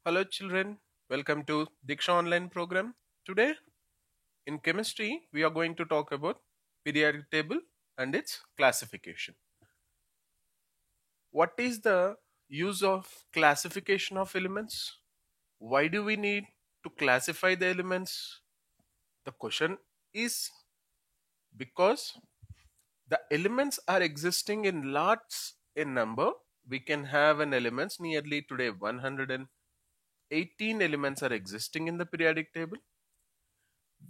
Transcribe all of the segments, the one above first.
Hello children, welcome to Diksha online program. Today in chemistry we are going to talk about periodic table and its classification. What is the use of classification of elements? Why do we need to classify the elements? The question is because the elements are existing in lots in number. We can have an elements nearly today 118 elements are existing in the periodic table.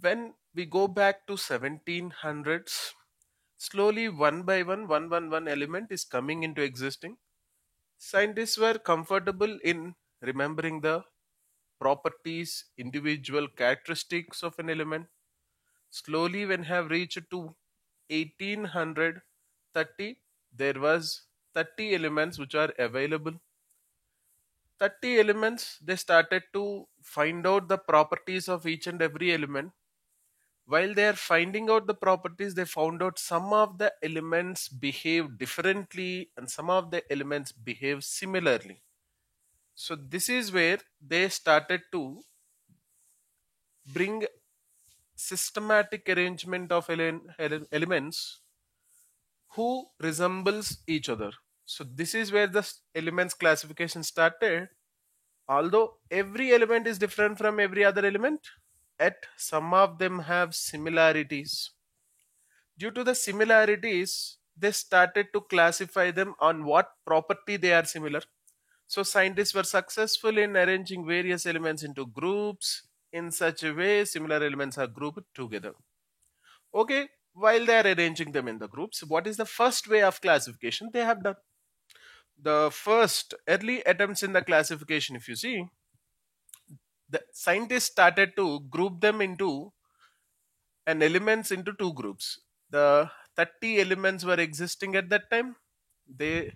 When we go back to 1700s, slowly one by one element is coming into existing. Scientists were comfortable in remembering the properties, individual characteristics of an element. Slowly when have reached to 1830, there was 30 elements which are available. 30 elements, they started to find out the properties of each and every element. While they are finding out the properties, they found out some of the elements behave differently and some of the elements behave similarly. So this is where they started to bring systematic arrangement of elements who resembles each other. So this is where the elements classification started. Although every element is different from every other element, yet some of them have similarities. Due to the similarities, they started to classify them on what property they are similar. So scientists were successful in arranging various elements into groups in such a way similar elements are grouped together. Okay, while they are arranging them in the groups, what is the first way of classification they have done? The first early attempts in the classification, if you see, the scientists started to group them into and elements into two groups. The 30 elements were existing at that time. They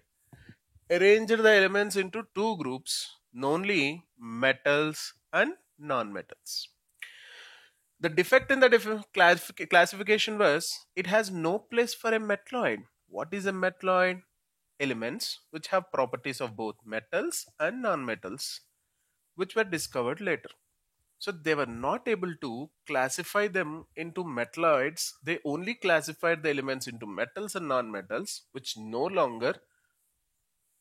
arranged the elements into two groups, namely metals and non-metals. The defect in the classification was it has no place for a metalloid. What is a metalloid? Elements which have properties of both metals and non-metals, which were discovered later. So they were not able to classify them into metalloids. They only classified the elements into metals and non-metals, which no longer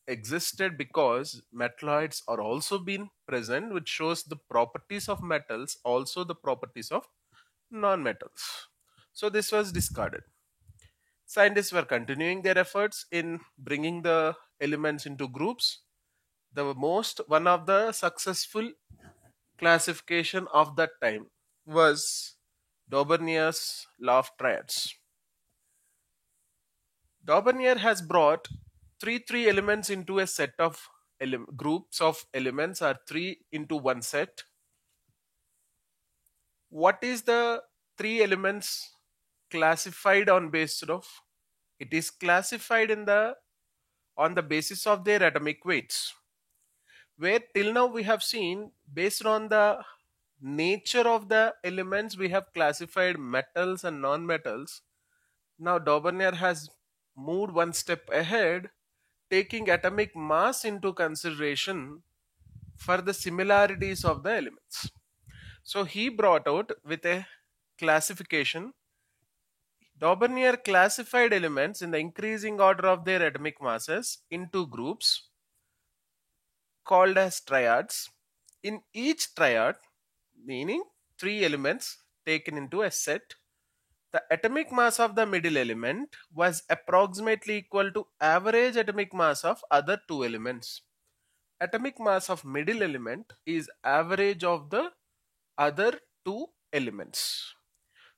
existed because metalloids are also being present, which shows the properties of metals, also the properties of non-metals. So this was discarded. Scientists were continuing their efforts in bringing the elements into groups. The most one of the successful classification of that time was Daubernier's law of triads. Daubernier has brought three elements into a set of groups of elements are three into one set. What is the three elements classified on basis of? It is classified in the on the basis of their atomic weights. Where till now we have seen based on the nature of the elements we have classified metals and non-metals. Now Daubernier has moved one step ahead, taking atomic mass into consideration for the similarities of the elements. So he brought out with a classification. Daubernier classified elements in the increasing order of their atomic masses into groups called as triads. In each triad, meaning three elements taken into a set, the atomic mass of the middle element was approximately equal to average atomic mass of other two elements. Atomic mass of middle element is average of the other two elements.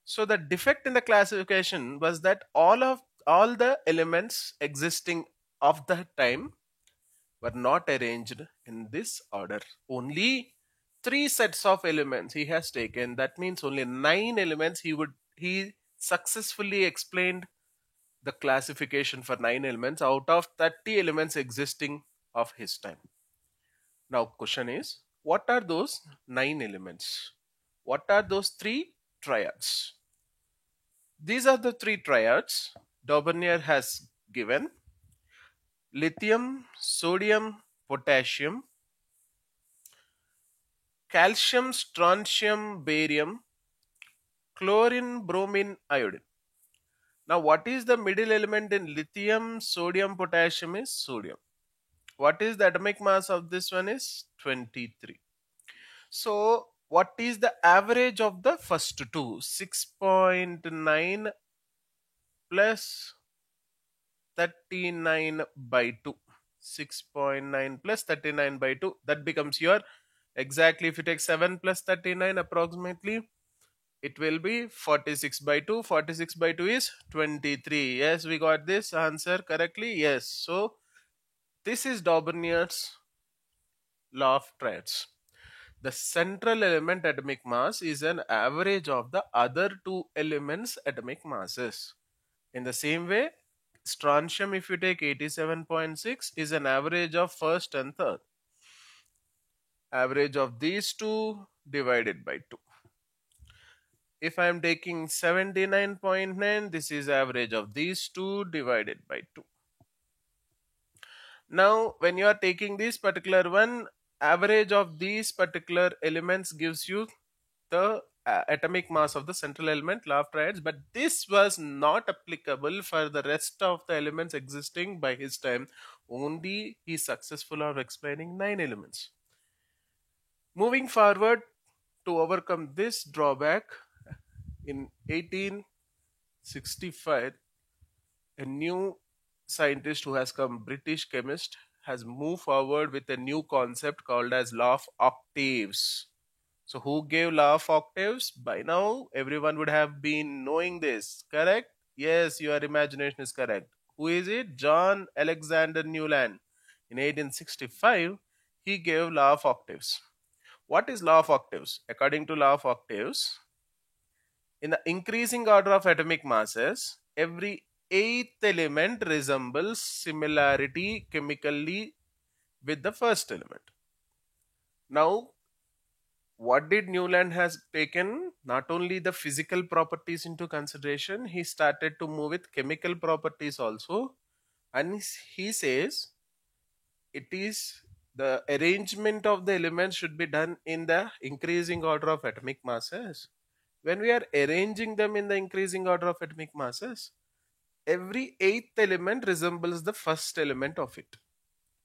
So the defect in the classification was that all the elements existing of that time were not arranged in this order. Only three sets of elements he has taken. That means only 9 elements he successfully explained the classification for 9 elements out of 30 elements existing of his time. Now question is, what are those 9 elements? What are those three triads? These are the three triads Daubernier has given: lithium, sodium, potassium, calcium, strontium, barium, chlorine, bromine, iodine. Now, what is the middle element in lithium, sodium, potassium is sodium. What is the atomic mass of this one is 23. So, what is the average of the first two? 6.9 plus 39 by 2. 6.9 plus 39 by 2. That becomes your exactly, if you take 7 plus 39 approximately, it will be 46 by 2. 46 by 2 is 23. Yes, we got this answer correctly. Yes. So, this is Daubernier's law of triads. The central element atomic mass is an average of the other two elements atomic masses. In the same way, strontium, if you take 87.6, is an average of first and third. Average of these two divided by 2. If I am taking 79.9, this is average of these two divided by 2. Now, when you are taking this particular one, average of these particular elements gives you the atomic mass of the central element, law of triads, but this was not applicable for the rest of the elements existing by his time. Only he is successful of explaining 9 elements. Moving forward, to overcome this drawback, in 1865, a new scientist who has come, British chemist, has moved forward with a new concept called as law of octaves. So who gave law of octaves? By now, everyone would have been knowing this, correct? Yes, your imagination is correct. Who is it? John Alexander Newland. In 1865, he gave law of octaves. What is law of octaves? According to law of octaves, in the increasing order of atomic masses, every eighth element resembles similarity chemically with the first element. Now, what did Newland has taken? Not only the physical properties into consideration, he started to move with chemical properties also. And he says it is the arrangement of the elements should be done in the increasing order of atomic masses. When we are arranging them in the increasing order of atomic masses, every eighth element resembles the first element of it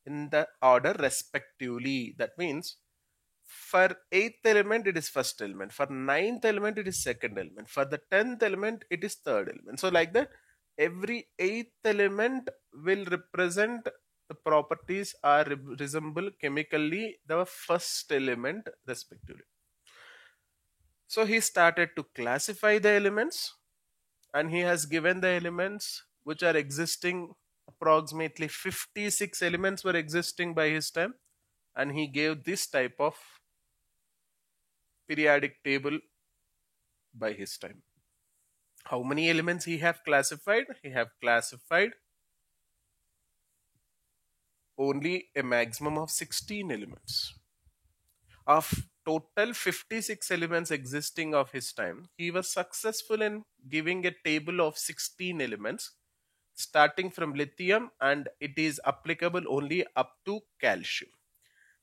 in the order respectively. That means for eighth element it is first element, for ninth element it is second element, for the 10th element it is third element. So like that, every eighth element will represent the properties are resemble chemically the first element respectively. So he started to classify the elements, and he has given the elements which are existing. Approximately 56 elements were existing by his time, and he gave this type of periodic table by his time. How many elements he have classified? He have classified only a maximum of 16 elements. Of total 56 elements existing of his time, he was successful in giving a table of 16 elements starting from lithium, and it is applicable only up to calcium.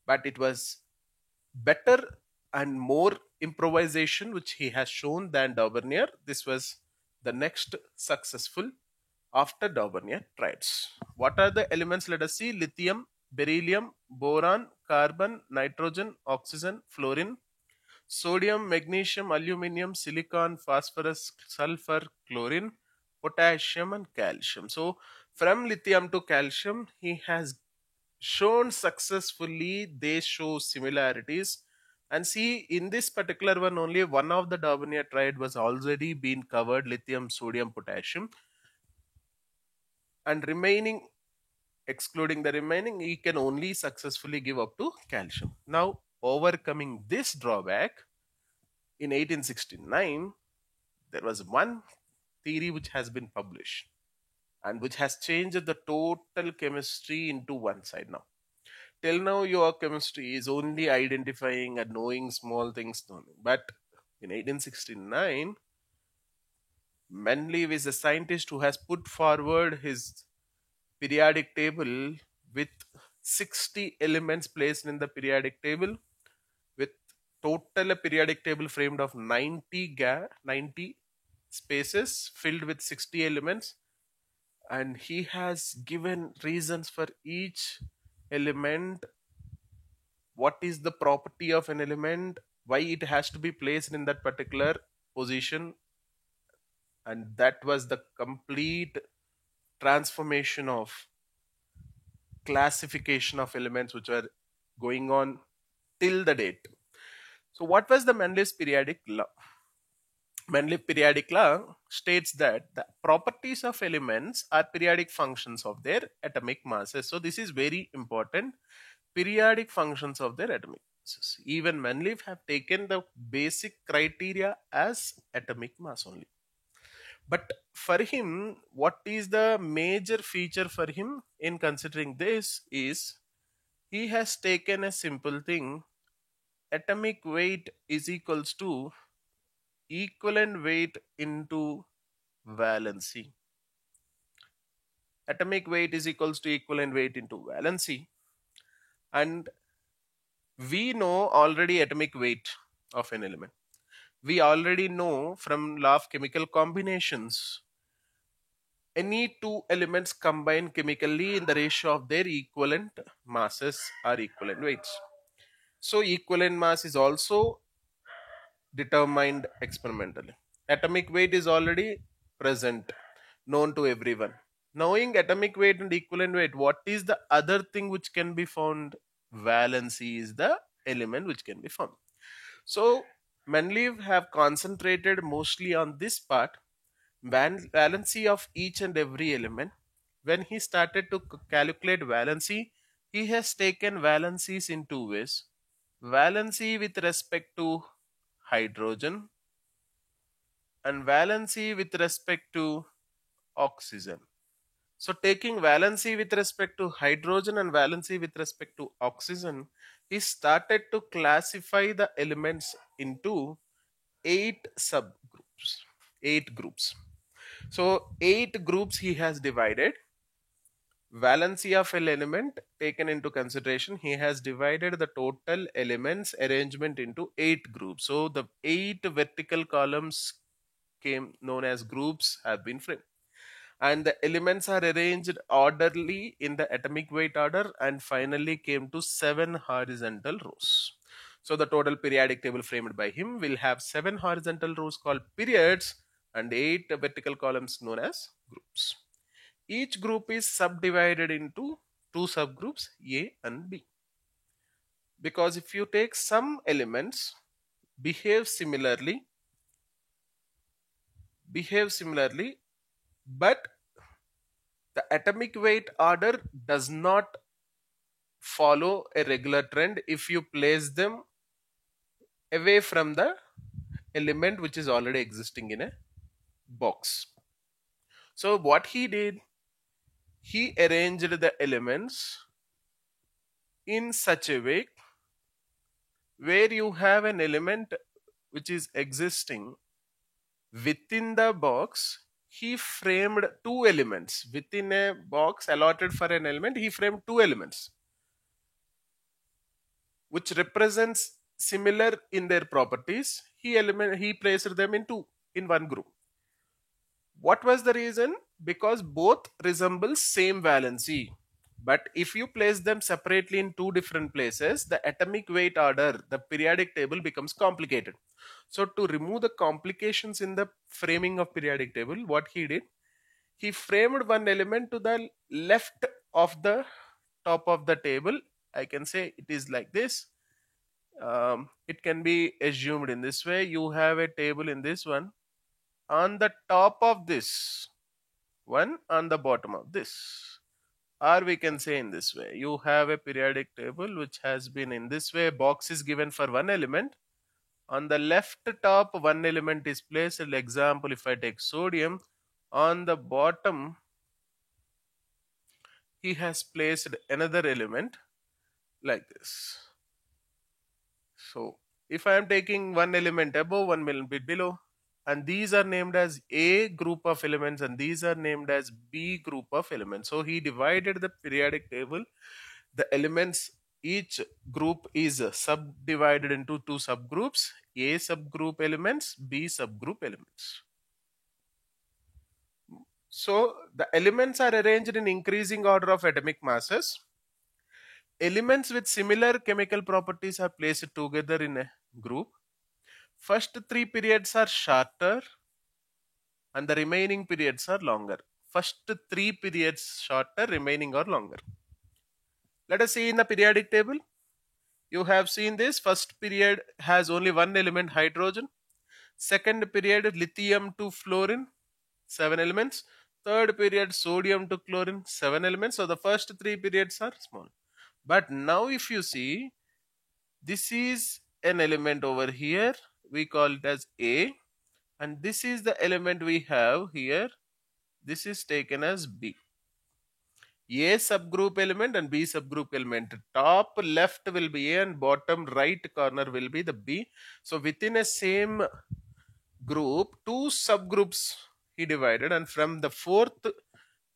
But it was better and more improvisation which he has shown than Daubernier. This was the next successful after Daubernier triads. What are the elements? Let us see. Lithium, beryllium, boron, carbon, nitrogen, oxygen, fluorine, sodium, magnesium, aluminum, silicon, phosphorus, sulfur, chlorine, potassium, and calcium. So from lithium to calcium, he has shown successfully, they show similarities. And see, in this particular one, only one of the Daubernier triad was already been covered, lithium, sodium, potassium, and remaining, excluding the remaining, he can only successfully give up to calcium. Now, overcoming this drawback, in 1869, there was one theory which has been published and which has changed the total chemistry into one side now. Till now, your chemistry is only identifying and knowing small things, but in 1869, Mendeleev is a scientist who has put forward his periodic table with 60 elements placed in the periodic table with total a periodic table framed of 90 spaces filled with 60 elements, and he has given reasons for each element, what is the property of an element, why it has to be placed in that particular position, and that was the complete transformation of classification of elements which were going on till the date. So what was the Mendeleev's periodic law? Mendeleev periodic law states that the properties of elements are periodic functions of their atomic masses. So this is very important. Periodic functions of their atomic masses. Even Mendeleev have taken the basic criteria as atomic mass only. But for him, what is the major feature for him in considering this is he has taken a simple thing. Atomic weight is equals to equivalent weight into valency. Atomic weight is equals to equivalent weight into valency. And we know already atomic weight of an element. We already know from law of chemical combinations, any two elements combined chemically in the ratio of their equivalent masses are equivalent weights. So equivalent mass is also determined experimentally. Atomic weight is already present, known to everyone. Knowing atomic weight and equivalent weight, what is the other thing which can be found? Valency is the element which can be found. So Mendeleev have concentrated mostly on this part, valency of each and every element. When he started to calculate valency, he has taken valencies in two ways. Valency with respect to hydrogen and valency with respect to oxygen. So taking valency with respect to hydrogen and valency with respect to oxygen, he started to classify the elements into 8 subgroups, 8 groups. So 8 groups he has divided. Valency of an element taken into consideration, he has divided the total elements arrangement into 8 groups. So the 8 vertical columns came known as groups have been framed, and the elements are arranged orderly in the atomic weight order and finally came to 7 horizontal rows. So the total periodic table framed by him will have 7 horizontal rows called periods and 8 vertical columns known as groups. Each group is subdivided into 2 subgroups, A and B. Because if you take some elements behave similarly, but the atomic weight order does not follow a regular trend if you place them away from the element which is already existing in a box. So what he did, he arranged the elements in such a way where you have an element which is existing within the box. He framed 2 elements within a box allotted for an element. He framed 2 elements which represents similar in their properties. He placed them in one group. What was the reason? Because both resemble same valency. But if you place them separately in 2 different places, the atomic weight order, the periodic table becomes complicated. So to remove the complications in the framing of periodic table, what he did, he framed one element to the left of the top of the table. I can say it is like this. It can be assumed in this way. You have a table in this one. On the top of this one, on the bottom of this. Or we can say in this way, you have a periodic table which has been in this way. Box is given for one element. On the left top, one element is placed. For example, if I take sodium, on the bottom, he has placed another element like this. So if I am taking one element above, one element below, and these are named as A group of elements and these are named as B group of elements. So he divided the periodic table, the elements each group is subdivided into two subgroups, A subgroup elements, B subgroup elements. So the elements are arranged in increasing order of atomic masses. Elements with similar chemical properties are placed together in a group. First three periods are shorter and the remaining periods are longer. First three periods shorter, remaining are longer. Let us see in the periodic table. You have seen this. First period has only one element, hydrogen. Second period, lithium to fluorine, 7 elements. Third period, sodium to chlorine, 7 elements. So the first three periods are small. But now if you see, this is an element over here. We call it as A. And this is the element we have here. This is taken as B. A subgroup element and B subgroup element. Top left will be A and bottom right corner will be the B. So within a same group, two subgroups he divided, and from the fourth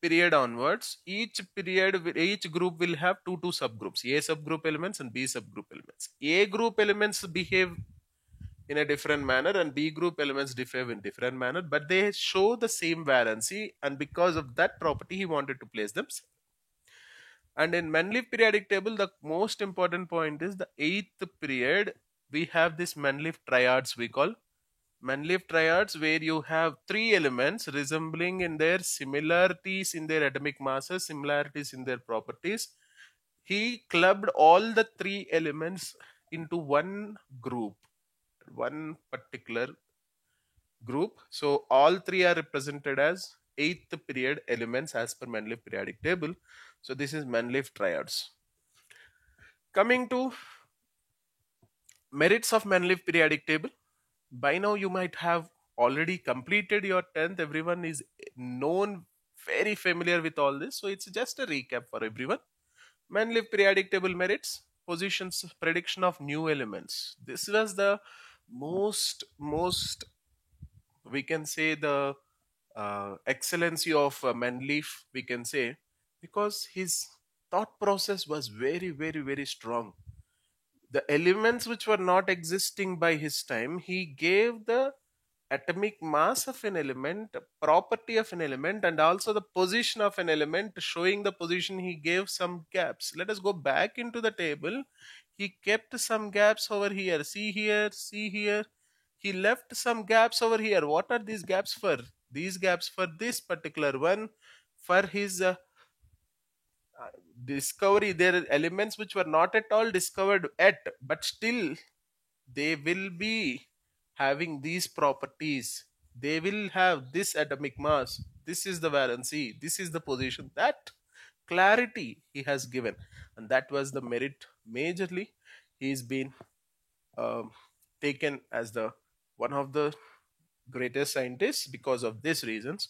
period onwards, each group will have two subgroups, A subgroup elements and B subgroup elements. A group elements behave in a different manner and B group elements behave in different manner, but they show the same valency, and because of that property he wanted to place them. And in Mendeleev periodic table, the most important point is the 8th period. We have this Mendeleev triads, we call Mendeleev triads, where you have three elements resembling in their similarities in their atomic masses, similarities in their properties. He clubbed all the three elements into one group, one particular group. So all three are represented as 8th period elements as per Mendeleev periodic table. So this is Mendeleev triads. Coming to merits of Mendeleev periodic table. By now you might have already completed your 10th. Everyone is known, very familiar with all this. So it's just a recap for everyone. Mendeleev periodic table merits, positions, prediction of new elements. This was the most we can say the excellency of Mendeleev, we can say, because his thought process was very strong. The elements which were not existing by his time, he gave the atomic mass of an element, property of an element, and also the position of an element. Showing the position, he gave some gaps. Let us go back into the table. He kept some gaps over here. See here, see here. He left some gaps over here. What are these gaps for? These gaps for this particular one, for his discovery. There are elements which were not at all discovered yet, but still they will be having these properties. They will have this atomic mass. This is the valency. This is the position. That clarity he has given, and that was the merit majorly. He's been taken as the one of the greatest scientists because of these reasons.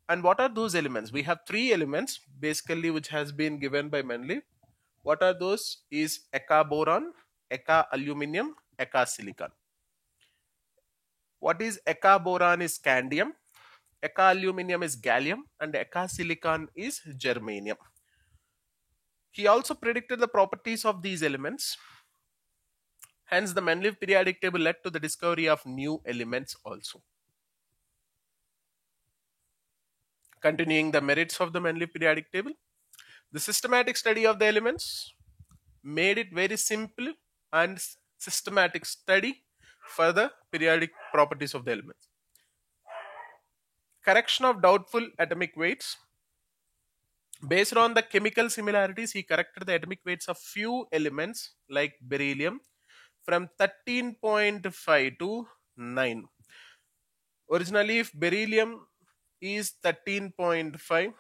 And what are those elements? We have three elements basically which has been given by Mendeleev. What are those? Is Eka boron, Eka aluminium, Eka silicon. What is Eka boron is scandium, Eka aluminium is gallium, and Eka silicon is germanium. He also predicted the properties of these elements. Hence, the Mendeleev periodic table led to the discovery of new elements also. Continuing the merits of the Mendeleev periodic table, the systematic study of the elements made it very simple and systematic study for the periodic properties of the elements. Correction of doubtful atomic weights. Based on the chemical similarities, he corrected the atomic weights of few elements like beryllium from 13.5 to 9. Originally, if beryllium is 13.5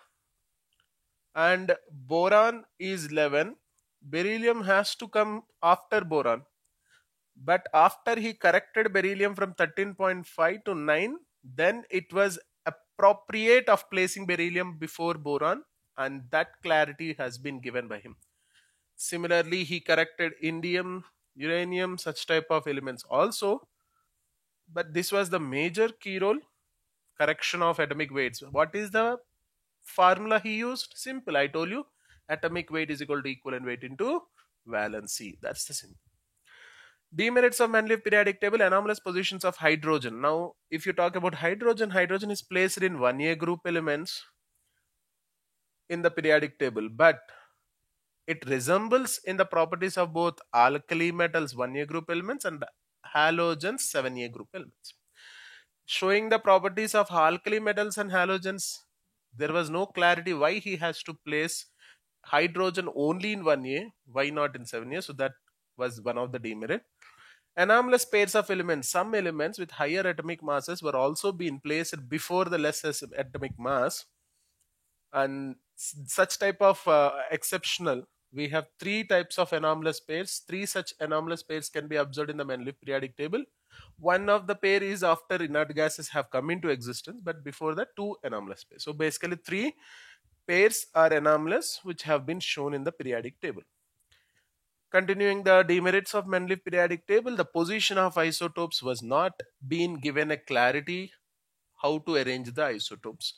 and boron is 11, beryllium has to come after boron. But after he corrected beryllium from 13.5 to 9, then it was appropriate of placing beryllium before boron, and that clarity has been given by him. Similarly, he corrected indium, uranium, such type of elements also. But this was the major key role, correction of atomic weights. What is the formula he used? Simple, I told you. Atomic weight is equal to equivalent weight into valency. That's the simple. Demerits of Mendeleev periodic table, anomalous positions of hydrogen. Now, if you talk about hydrogen, hydrogen is placed in 1A group elements in the periodic table, but it resembles in the properties of both alkali metals 1A group elements and halogens 7A group elements. Showing the properties of alkali metals and halogens, there was no clarity why he has to place hydrogen only in 1A, why not in 7A? So that was one of the demerit. Anomalous pairs of elements. Some elements with higher atomic masses were also being placed before the less atomic mass, and such type of exceptional. We have three types of anomalous pairs. Three such anomalous pairs can be observed in the Mendeleev periodic table. One of the pair is after inert gases have come into existence, but before that, two anomalous pairs. So basically, three pairs are anomalous which have been shown in the periodic table. Continuing the demerits of Mendeleev periodic table, the position of isotopes was not being given a clarity how to arrange the isotopes.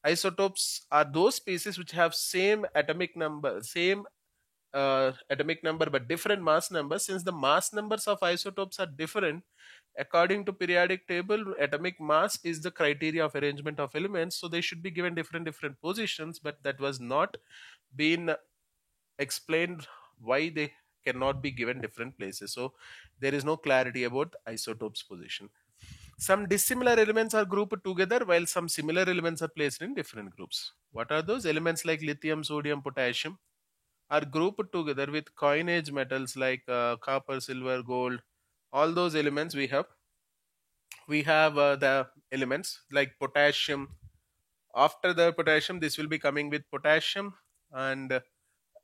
Isotopes are those species which have same atomic number, but different mass numbers. Since the mass numbers of isotopes are different, according to periodic table, atomic mass is the criteria of arrangement of elements. So they should be given different positions, but that was not been explained why they cannot be given different places. So there is no clarity about isotopes position. Some dissimilar elements are grouped together while some similar elements are placed in different groups. What are those? Elements like lithium, sodium, potassium are grouped together with coinage metals like copper, silver, gold. All those elements we have. We have the elements like potassium. After the potassium, this will be coming with potassium, and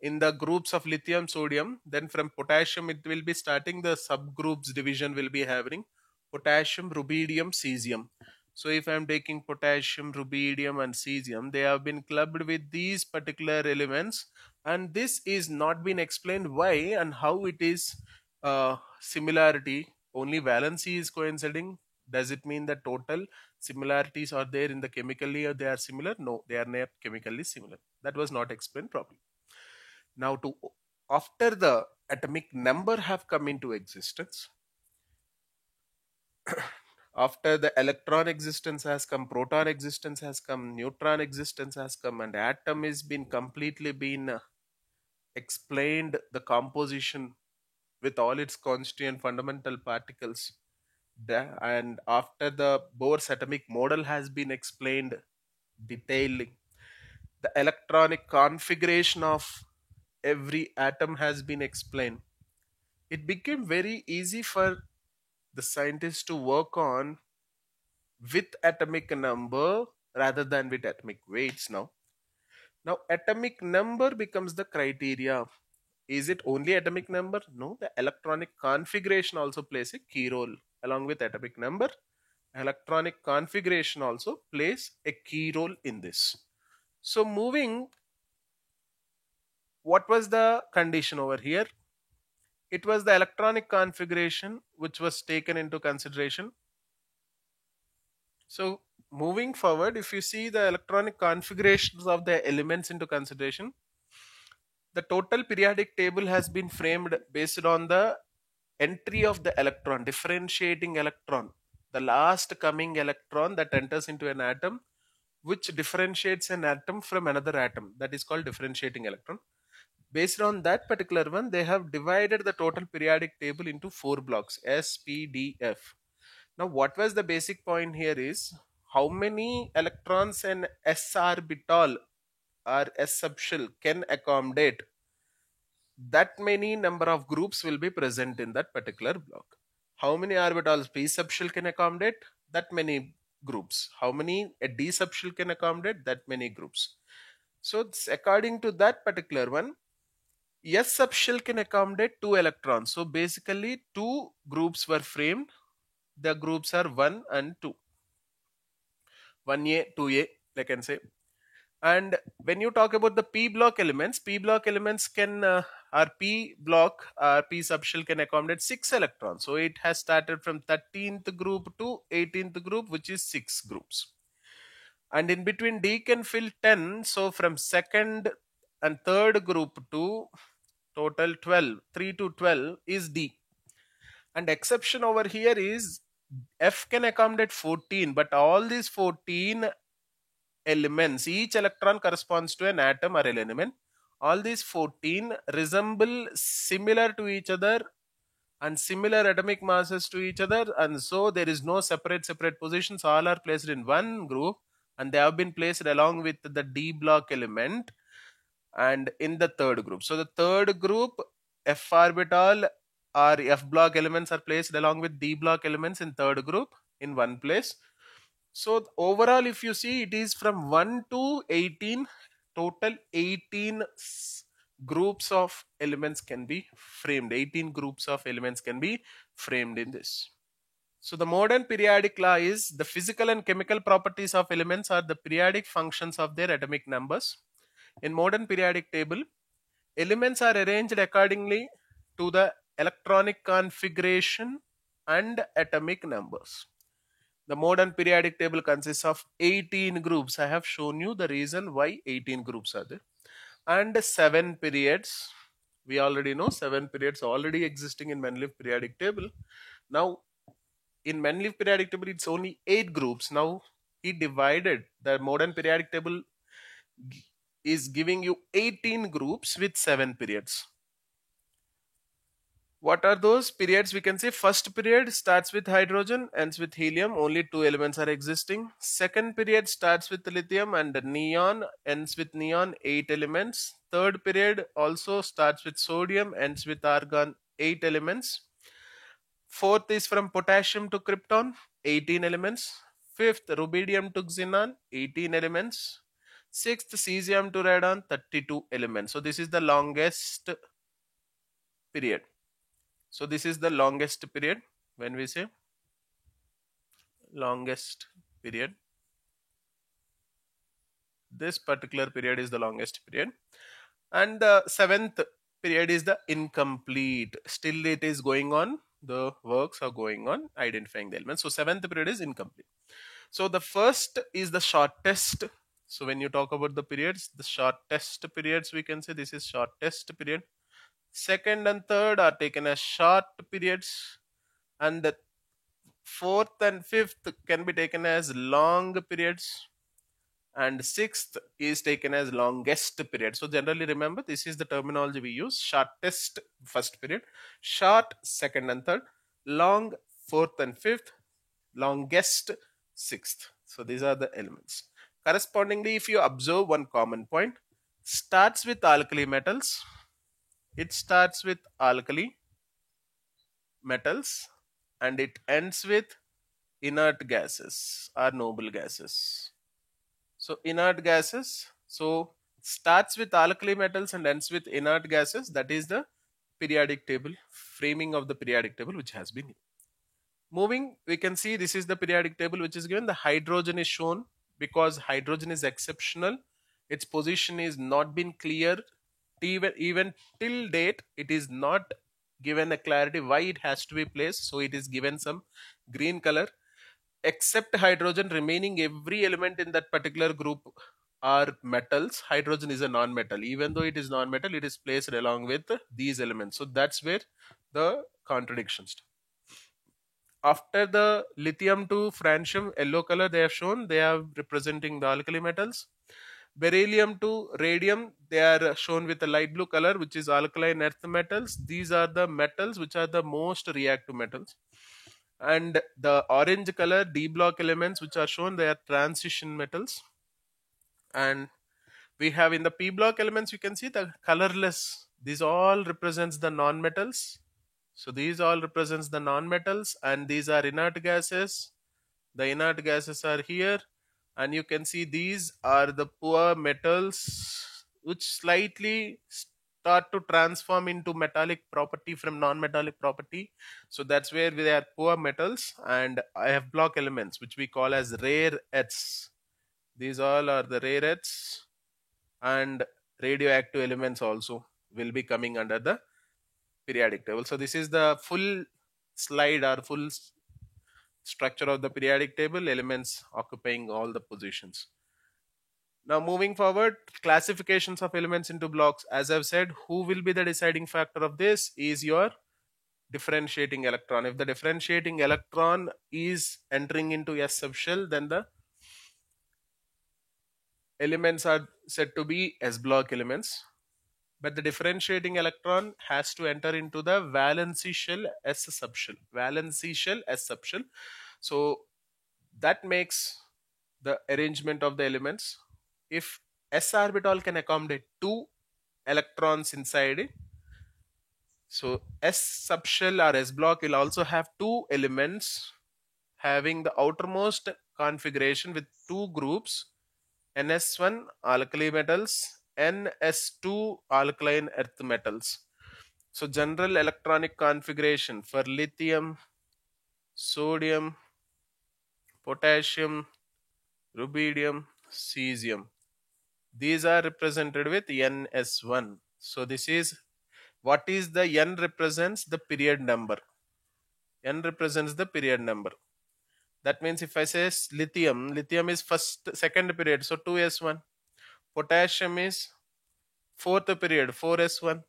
in the groups of lithium, sodium, then from potassium it will be starting the subgroups division will be having potassium, rubidium, cesium. So if I am taking potassium, rubidium and cesium, they have been clubbed with these particular elements, and this is not been explained why and how it is similarity. Only valency is coinciding. Does it mean that total similarities are there in the chemically or they are similar? No, they are not chemically similar. That was not explained properly. Now, after the atomic number have come into existence, after the electron existence has come, proton existence has come, neutron existence has come, and atom is been completely been explained the composition with all its constituent fundamental particles. And after the Bohr's atomic model has been explained detailing, the electronic configuration of every atom has been explained. It became very easy for the scientists to work on with atomic number rather than with atomic weights now. Now, atomic number becomes the criteria. Is it only atomic number? No, the electronic configuration also plays a key role. Along with atomic number, electronic configuration also plays a key role in this. So, moving, what was the condition over here? It was the electronic configuration which was taken into consideration. So moving forward, if you see the electronic configurations of the elements into consideration, the total periodic table has been framed based on the entry of the electron, differentiating electron, the last coming electron that enters into an atom, which differentiates an atom from another atom. That is called differentiating electron. Based on that particular one, they have divided the total periodic table into 4 blocks, S, P, D, F. Now, what was the basic point here is how many electrons an s orbital or s subshell can accommodate. That many number of groups will be present in that particular block. How many orbitals p subshell can accommodate? That many groups. How many a d subshell can accommodate? That many groups. So according to that particular one, S subshell can accommodate 2 electrons. So basically 2 groups were framed. The groups are 1 and 2. 1A, 2A, I can say. And when you talk about the P block elements can, or P block or P subshell can accommodate 6 electrons. So it has started from 13th group to 18th group, which is 6 groups. And in between D can fill 10. So from second and third group to total 12, 3 to 12 is D. And exception over here is F can accommodate 14, but all these 14 elements, each electron corresponds to an atom or an element. All these 14 resemble similar to each other and similar atomic masses to each other, and so there is no separate positions. All are placed in one group, and they have been placed along with the D block element and in the third group. So the third group, F orbital or F block elements are placed along with D block elements in third group in one place. So overall, if you see, it is from 1 to 18, total 18 groups of elements can be framed. 18 groups of elements can be framed in this. So the modern periodic law is the physical and chemical properties of elements are the periodic functions of their atomic numbers. In modern periodic table, elements are arranged accordingly to the electronic configuration and atomic numbers. The modern periodic table consists of 18 groups. I have shown you the reason why 18 groups are there. And 7 periods. We already know 7 periods already existing in Mendeleev periodic table. Now, in Mendeleev periodic table, it's only 8 groups. Now, he divided the modern periodic table is giving you 18 groups with 7 periods. What are those periods? We can say first period starts with hydrogen, ends with helium. Only 2 elements are existing. Second period starts with lithium and neon, ends with neon, 8 elements. Third period also starts with sodium, ends with argon, 8 elements. Fourth is from potassium to krypton, 18 elements. Fifth, rubidium to xenon, 18 elements. Sixth, cesium to radon, 32 elements. So this is the longest period. So this is the longest period. When we say longest period, this particular period is the longest period. And the 7th period is the incomplete. Still it is going on. The works are going on identifying the elements. So 7th period is incomplete. So the first is the shortest. So when you talk about the periods, the shortest periods, we can say this is shortest period. Second and third are taken as short periods, and the fourth and fifth can be taken as long periods, and sixth is taken as longest period. So generally remember, this is the terminology we use: shortest first period, short second and third, long fourth and fifth, longest sixth. So these are the elements. Correspondingly, if you observe one common point, starts with alkali metals. It starts with alkali metals and it ends with inert gases or noble gases. So inert gases, so starts with alkali metals and ends with inert gases. That is the periodic table, framing of the periodic table which has been. Moving, we can see this is the periodic table which is given. The hydrogen is shown because hydrogen is exceptional. Its position is not been clear. Even till date, it is not given a clarity why it has to be placed. So it is given some green color. Except hydrogen, remaining every element in that particular group are metals. Hydrogen is a non-metal. Even though it is non-metal, it is placed along with these elements. So that's where the contradictions. After the lithium to francium, yellow color they have shown, they are representing the alkali metals. Beryllium to radium, they are shown with a light blue color, which is alkaline earth metals. These are the metals which are the most reactive metals. And the orange color D block elements which are shown, they are transition metals. And we have in the P block elements, you can see the colorless. These all represents the non-metals. So these all represents the non-metals, and these are inert gases. The inert gases are here, and you can see these are the poor metals which slightly start to transform into metallic property from non-metallic property. So that's where they are poor metals. And F block elements which we call as rare earths. These all are the rare earths, and radioactive elements also will be coming under the periodic table. So this is the full slide or full structure of the periodic table, elements occupying all the positions. Now moving forward, classifications of elements into blocks. As I've said, who will be the deciding factor of this is your differentiating electron. If the differentiating electron is entering into S subshell, then the elements are said to be S block elements. But the differentiating electron has to enter into the valency shell S subshell. Valency shell S subshell. So that makes the arrangement of the elements. If S orbital can accommodate 2 electrons inside it, so S subshell or S block will also have 2 elements having the outermost configuration with 2 groups, NS1 alkali metals, NS2 alkaline earth metals. So general electronic configuration for lithium, sodium, potassium, rubidium, cesium. These are represented with NS1. So this is what is the N represents the period number. N represents the period number. That means if I say lithium, lithium is second period, so 2s1. Potassium is fourth period, 4s1.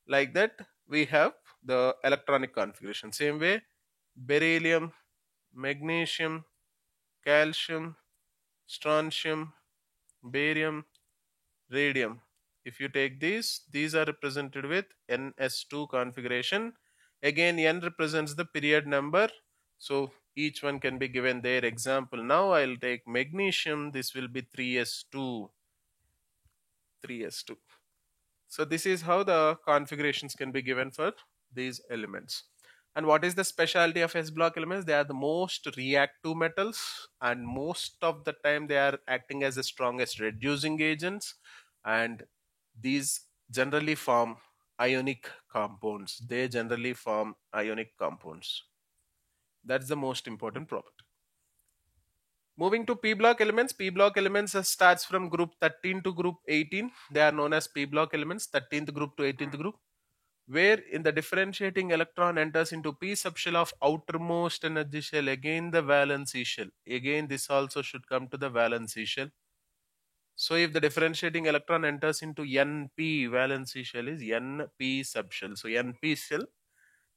Like that, we have the electronic configuration. Same way, beryllium, magnesium, calcium, strontium, barium, radium. If you take these are represented with NS2 configuration. Again, N represents the period number. So each one can be given their example. Now I'll take magnesium. This will be 3s2. 3s2. So this is how the configurations can be given for these elements. And what is the specialty of S block elements? They are the most reactive metals, and most of the time they are acting as the strongest reducing agents, and these generally form ionic compounds. They generally form ionic compounds. That's the most important property. Moving to P block elements. P block elements starts from group 13 to group 18. They are known as P block elements, 13th group to 18th group, where in the differentiating electron enters into P subshell of outermost energy shell, again the valency shell. Again this also should come to the valency shell. So if the differentiating electron enters into NP, valency shell is NP subshell. So NP shell,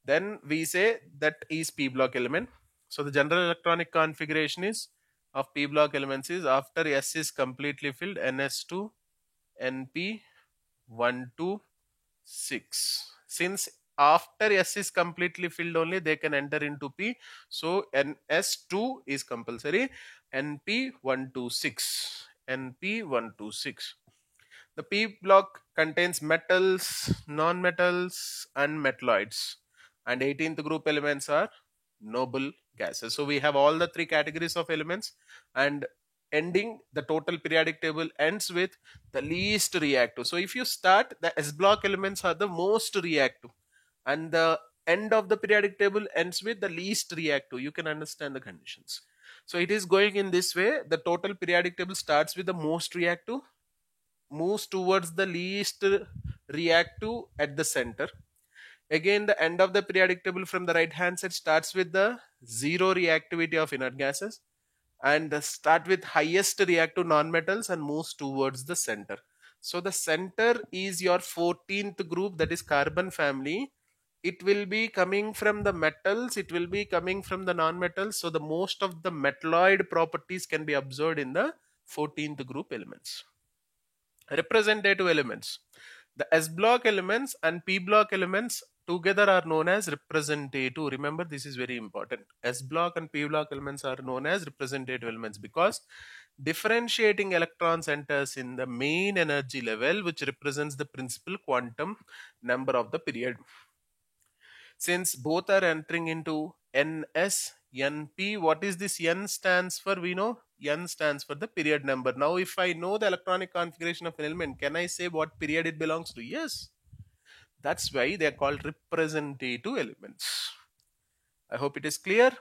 then we say that is P block element. So the general electronic configuration is of P block elements is after S is completely filled, NS2, NP, 1, 2, 6. Since after S is completely filled only they can enter into P. So NS2 is compulsory. NP 126. NP 126. The P block contains metals, non-metals, and metalloids. And 18th group elements are noble gases. So we have all the 3 categories of elements, and ending the total periodic table ends with the least reactive. So if you start, the S block elements are the most reactive, and the end of the periodic table ends with the least reactive. You can understand the conditions. So it is going in this way. The total periodic table starts with the most reactive, moves towards the least reactive at the center. Again, the end of the periodic table from the right hand side starts with the zero reactivity of inert gases, and start with highest reactive non-metals and moves towards the center. So the center is your 14th group, that is carbon family. It will be coming from the metals, it will be coming from the non-metals. So the most of the metalloid properties can be observed in the 14th group elements. Representative elements. The S block elements and P block elements together are known as representative. Remember, this is very important. S block and P block elements are known as representative elements because differentiating electrons enters in the main energy level, which represents the principal quantum number of the period. Since both are entering into NS, NP, what is this N stands for? We know N stands for the period number. Now, if I know the electronic configuration of an element, can I say what period it belongs to? Yes. That's why they are called representative elements. I hope it is clear.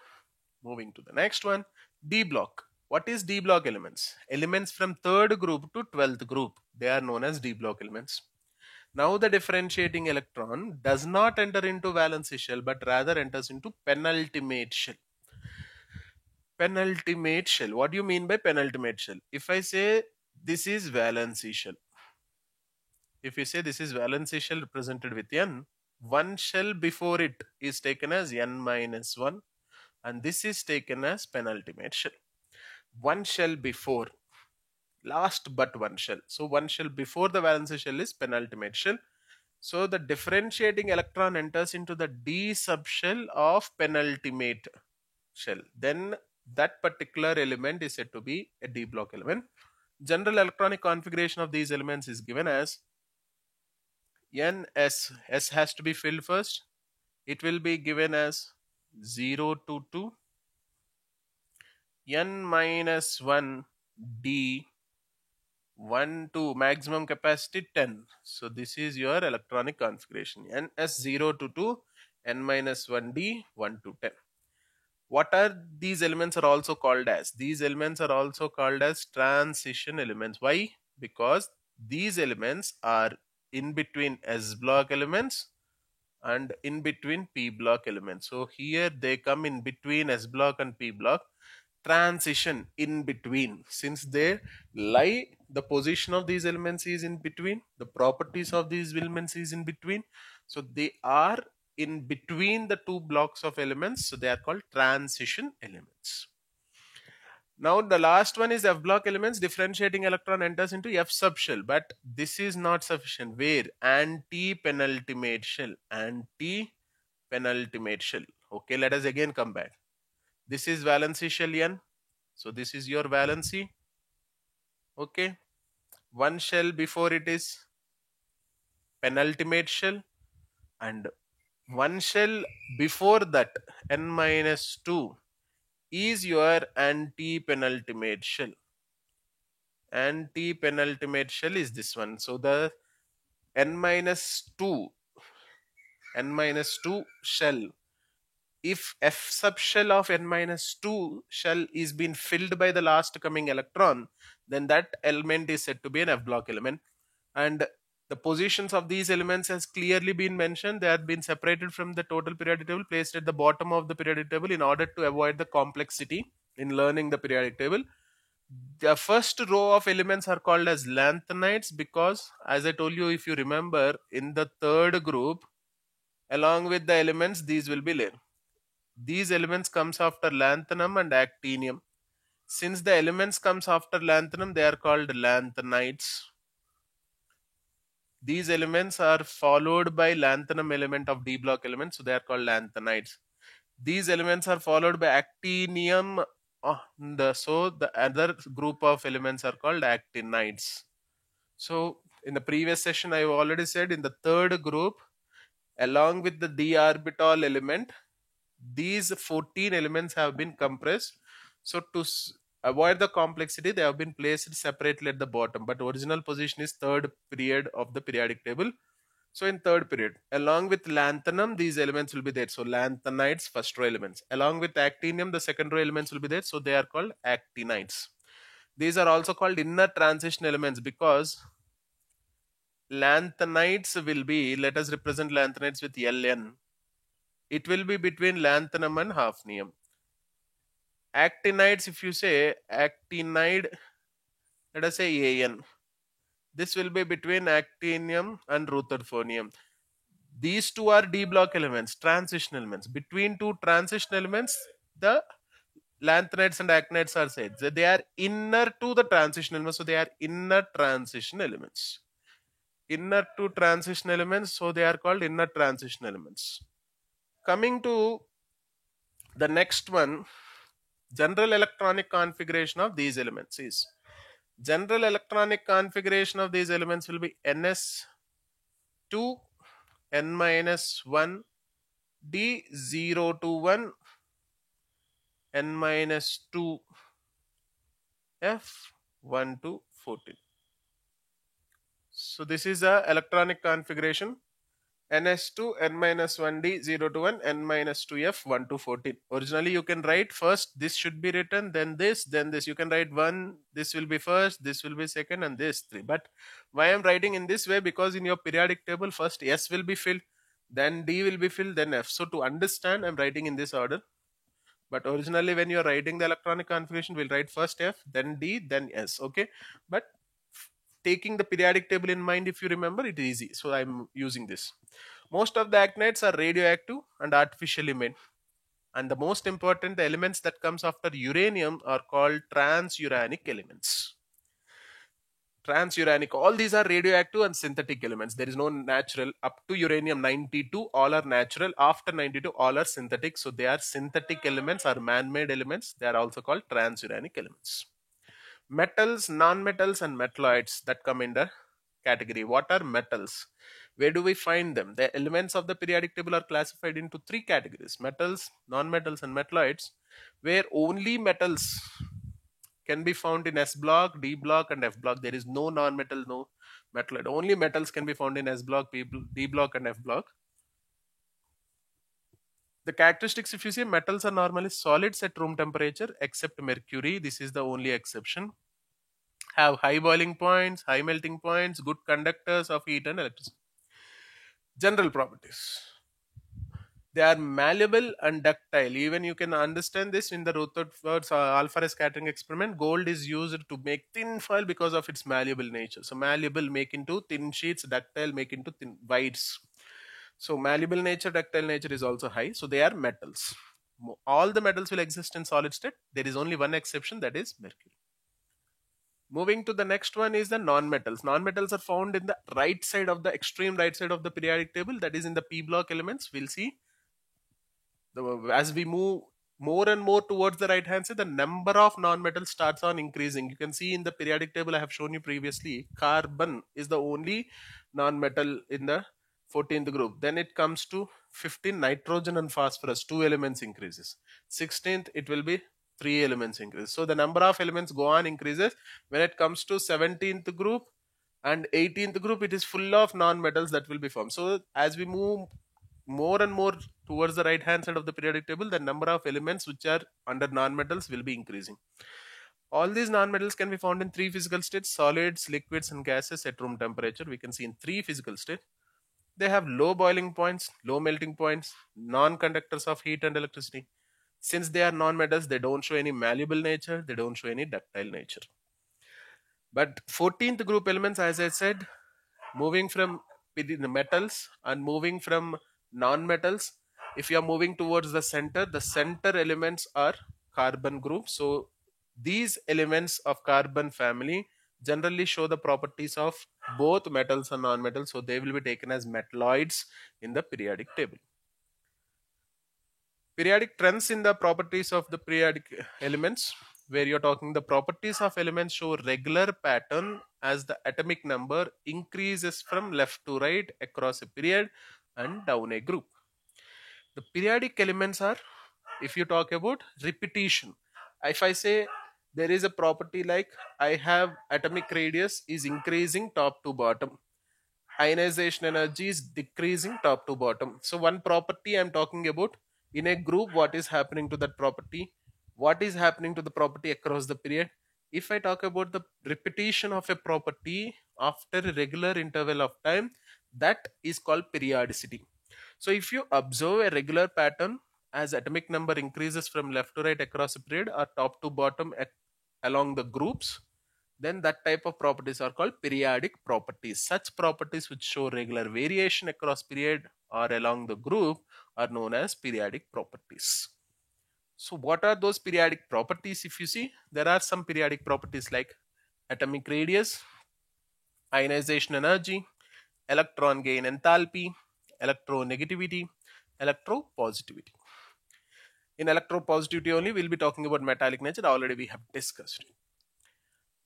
Moving to the next one, D block. What is D block elements? Elements from 3rd group to 12th group. They are known as D block elements. Now the differentiating electron does not enter into valency shell, but rather enters into penultimate shell. Penultimate shell. What do you mean by penultimate shell? If I say This is valency shell. If you say this is valency shell represented with n, one shell before it is taken as n minus 1, and this is taken as penultimate shell. One shell before, last but one shell. So one shell before the valency shell is penultimate shell. So the differentiating electron enters into the d subshell of penultimate shell. Then that particular element is said to be a d block element. General electronic configuration of these elements is given as ns. S has to be filled first. It will be given as 0 to 2, n minus 1 d, 1 to maximum capacity 10. So this is your electronic configuration. ns 0 to 2, n minus 1 d, 1 to 10. What are these elements are also called as? These elements are also called as transition elements. Why? Because these elements are in between S block elements and in between P block elements. So here they come in between S block and P block. Transition in between. Since they lie, the position of these elements is in between. The properties of these elements is in between. So they are in between the two blocks of elements, so they are called transition elements. Now the last one is F block elements. Differentiating electron enters into F subshell, but this is not sufficient. Where? Anti-penultimate shell. Anti-penultimate shell. Okay, let us again come back. This is valency shell n. So this is your valency. Okay, one shell before it is penultimate shell, and one shell before that, n minus 2, is your anti-penultimate shell. Anti-penultimate shell is this one. So the n minus 2 shell, if F subshell of n minus 2 shell is being filled by the last coming electron, then that element is said to be an F block element. And the positions of these elements has clearly been mentioned. They have been separated from the total periodic table, placed at the bottom of the periodic table in order to avoid the complexity in learning the periodic table. The first row of elements are called as lanthanides because, as I told you, if you remember, in the third group, along with the elements, these will be there. These elements comes after lanthanum and actinium. Since the elements comes after lanthanum, they are called lanthanides. These elements are followed by lanthanum element of D block elements, so they are called lanthanides. These elements are followed by actinium, so the other group of elements are called actinides. So in the previous session, I have already said in the third group, along with the d orbital element, these 14 elements have been compressed. So to avoid the complexity, they have been placed separately at the bottom, but original position is third period of the periodic table. So in third period, along with lanthanum, these elements will be there. So lanthanides, first row elements. Along with actinium, the second row elements will be there. So they are called actinides. These are also called inner transition elements because lanthanides will be, let us represent lanthanides with Ln. It will be between lanthanum and hafnium. Actinides, if you say actinide, let us say An. This will be between actinium and rutherfordium. These two are D block elements, transition elements. Between two transition elements, the lanthanides and actinides are said. So they are inner to the transition elements, so they are inner transition elements. Inner to transition elements, so they are called inner transition elements. Coming to the next one, general electronic configuration of these elements is, general electronic configuration of these elements will be ns2 n minus 1 d 0 to 1 n minus 2 f 1 to 14. So this is a electronic configuration, ns2 n minus 1d 0 to 1 n minus 2f 1 to 14. Originally you can write first, this should be written, then this, then this. You can write 1, this will be first, this will be second, and this 3. But why I am writing in this way? Because in your periodic table, first S will be filled, then D will be filled, then F. So to understand, I am writing in this order. But originally when you are writing the electronic configuration, we'll write first F, then D, then S. Okay, but taking the periodic table in mind, if you remember, it is easy. So I'm using this. Most of the actinides are radioactive and artificially made. And the most important, the elements that comes after uranium are called transuranic elements. Transuranic, all these are radioactive and synthetic elements. There is no natural. Up to uranium 92, all are natural. After 92, all are synthetic. So they are synthetic elements or man-made elements. They are also called transuranic elements. Metals, non-metals and metalloids that come in the category. What are metals? Where do we find them? The elements of the periodic table are classified into three categories: metals, non-metals and metalloids, where only metals can be found in S block, D block and F block. There is no non-metal, no metalloid. Only metals can be found in S block, D block and F block. The characteristics, if you see, metals are normally solids at room temperature except mercury. This is the only exception. Have high boiling points, high melting points, good conductors of heat and electricity. General properties. They are malleable and ductile. Even you can understand this in the Rutherford's alpha scattering experiment. Gold is used to make thin foil because of its malleable nature. So malleable make into thin sheets, ductile make into thin whites. So malleable nature, ductile nature is also high. So they are metals. All the metals will exist in solid state. There is only one exception, that is mercury. Moving to the next one is the non-metals. Non-metals are found in the right side of the extreme right side of the periodic table, that is in the P block elements. We'll see as we move more and more towards the right hand side, the number of non-metals starts on increasing. You can see in the periodic table I have shown you previously, carbon is the only non-metal in the 14th group. Then it comes to 15, nitrogen and phosphorus, 2 elements increases. 16th, it will be 3 elements increase. So the number of elements go on increases. When it comes to 17th group and 18th group, it is full of non-metals that will be formed. So as we move more and more towards the right hand side of the periodic table, the number of elements which are under non-metals will be increasing. All these non-metals can be found in three physical states: solids, liquids and gases at room temperature. We can see in three physical states. They have low boiling points, low melting points, non-conductors of heat and electricity. Since they are non-metals, they don't show any malleable nature, they don't show any ductile nature. But 14th group elements, as I said, moving from the metals and moving from non-metals, if you are moving towards the center elements are carbon group. So these elements of carbon family generally show the properties of both metals and non-metals, so they will be taken as metalloids in the periodic table. Periodic trends in the properties of the periodic elements, where you're talking the properties of elements show regular pattern as the atomic number increases from left to right across a period and down a group. The periodic elements are, if you talk about repetition, if I say there is a property like I have atomic radius is increasing top to bottom, ionization energy is decreasing top to bottom. So one property I'm talking about in a group, what is happening to that property, what is happening to the property across the period. If I talk about the repetition of a property after a regular interval of time, that is called periodicity. So if you observe a regular pattern as atomic number increases from left to right across a period or top to bottom along the groups, then that type of properties are called periodic properties. Such properties which show regular variation across period or along the group are known as periodic properties. So what are those periodic properties? If you see, there are some periodic properties like atomic radius, ionization energy, electron gain enthalpy, electronegativity, electropositivity. In electropositivity only, we'll be talking about metallic nature. Already we have discussed.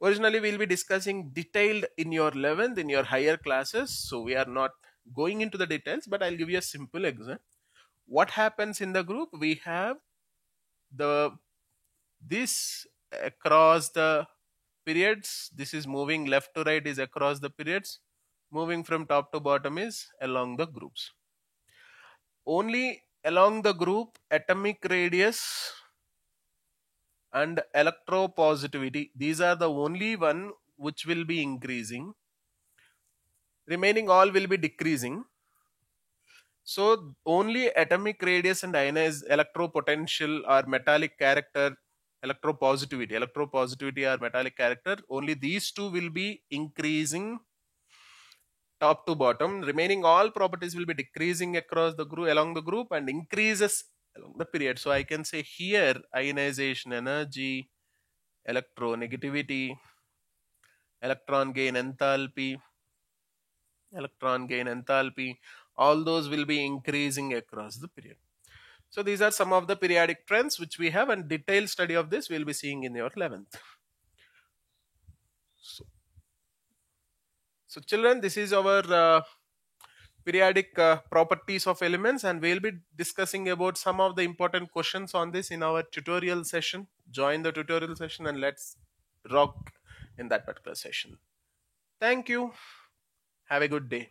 Originally, we'll be discussing detailed in your 11th, in your higher classes. So we are not going into the details, but I'll give you a simple example. What happens in the group? We have this across the periods. This is moving left to right is across the periods. Moving from top to bottom is along the groups. Only along the group, atomic radius and electropositivity, these are the only one which will be increasing. Remaining all will be decreasing. So only atomic radius and ionized electropotential or metallic character, electropositivity. Electropositivity or metallic character, only these two will be increasing top to bottom. Remaining all properties will be decreasing across the group, along the group, and increases along the period. So I can say here ionization energy, electronegativity, electron gain enthalpy, all those will be increasing across the period. So these are some of the periodic trends which we have, and detailed study of this we'll be seeing in your 11th. So children, this is our periodic properties of elements, and we'll be discussing about some of the important questions on this in our tutorial session. Join the tutorial session and let's rock in that particular session. Thank you. Have a good day.